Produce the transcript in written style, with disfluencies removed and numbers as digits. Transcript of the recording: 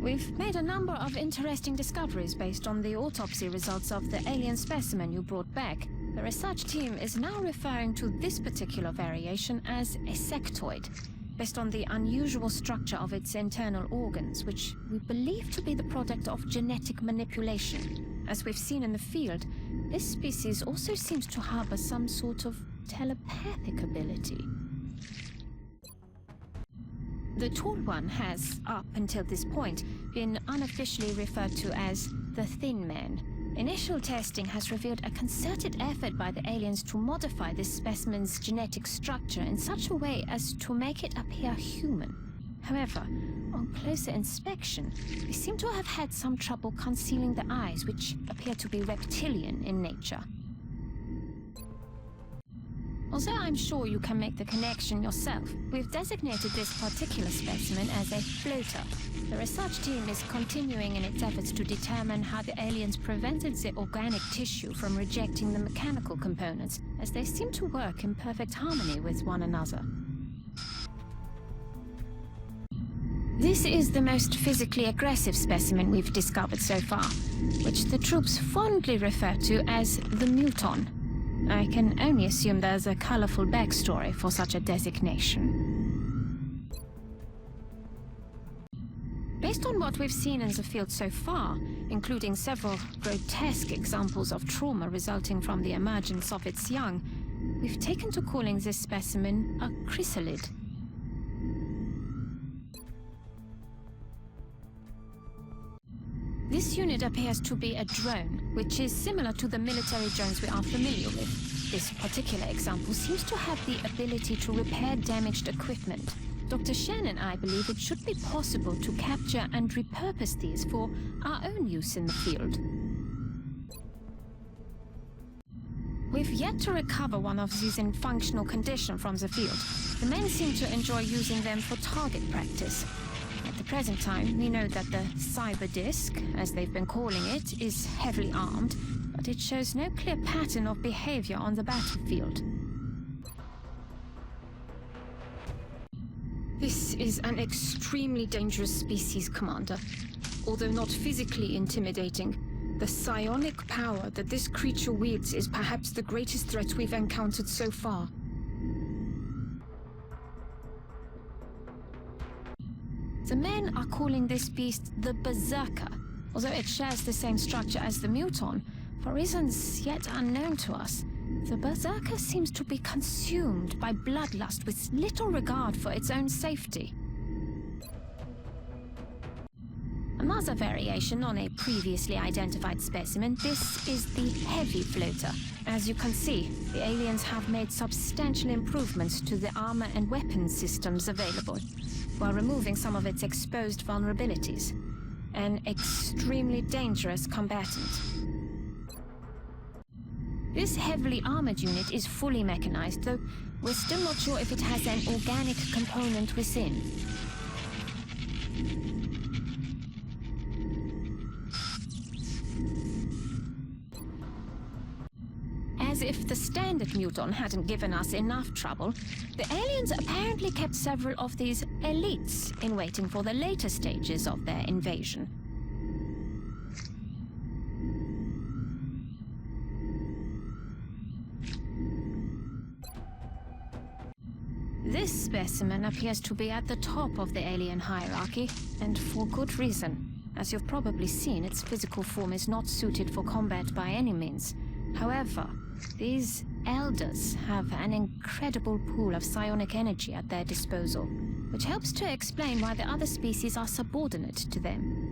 We've made a number of interesting discoveries based on the autopsy results of the alien specimen you brought back. The research team is now referring to this particular variation as a sectoid, based on the unusual structure of its internal organs, which we believe to be the product of genetic manipulation. As we've seen in the field, this species also seems to harbor some sort of telepathic ability. The tall one has, up until this point, been unofficially referred to as the Thin Man. Initial testing has revealed a concerted effort by the aliens to modify this specimen's genetic structure in such a way as to make it appear human. However, on closer inspection, they seem to have had some trouble concealing the eyes, which appear to be reptilian in nature. Although I'm sure you can make the connection yourself, we've designated this particular specimen as a floater. The research team is continuing in its efforts to determine how the aliens prevented the organic tissue from rejecting the mechanical components, as they seem to work in perfect harmony with one another. This is the most physically aggressive specimen we've discovered so far, which the troops fondly refer to as the Muton. I can only assume there's a colorful backstory for such a designation. Based on what we've seen in the field so far, including several grotesque examples of trauma resulting from the emergence of its young, we've taken to calling this specimen a Chryssalid. This unit appears to be a drone, which is similar to the military drones we are familiar with. This particular example seems to have the ability to repair damaged equipment. Dr. Shen and I believe it should be possible to capture and repurpose these for our own use in the field. We've yet to recover one of these in functional condition from the field. The men seem to enjoy using them for target practice. At the present time, we know that the Cyberdisc, as they've been calling it, is heavily armed, but it shows no clear pattern of behavior on the battlefield. This is an extremely dangerous species, Commander. Although not physically intimidating, the psionic power that this creature wields is perhaps the greatest threat we've encountered so far. The men are calling this beast the Berserker, although it shares the same structure as the Muton. For reasons yet unknown to us, the Berserker seems to be consumed by bloodlust with little regard for its own safety. Another variation on a previously identified specimen, this is the Heavy Floater. As you can see, the aliens have made substantial improvements to the armor and weapons systems available, while removing some of its exposed vulnerabilities. An extremely dangerous combatant. This heavily armored unit is fully mechanized, though we're still not sure if it has an organic component within. As if the standard Muton hadn't given us enough trouble, the aliens apparently kept several of these elites in waiting for the later stages of their invasion. This specimen appears to be at the top of the alien hierarchy, and for good reason. As you've probably seen, its physical form is not suited for combat by any means. However, these elders have an incredible pool of psionic energy at their disposal, which helps to explain why the other species are subordinate to them.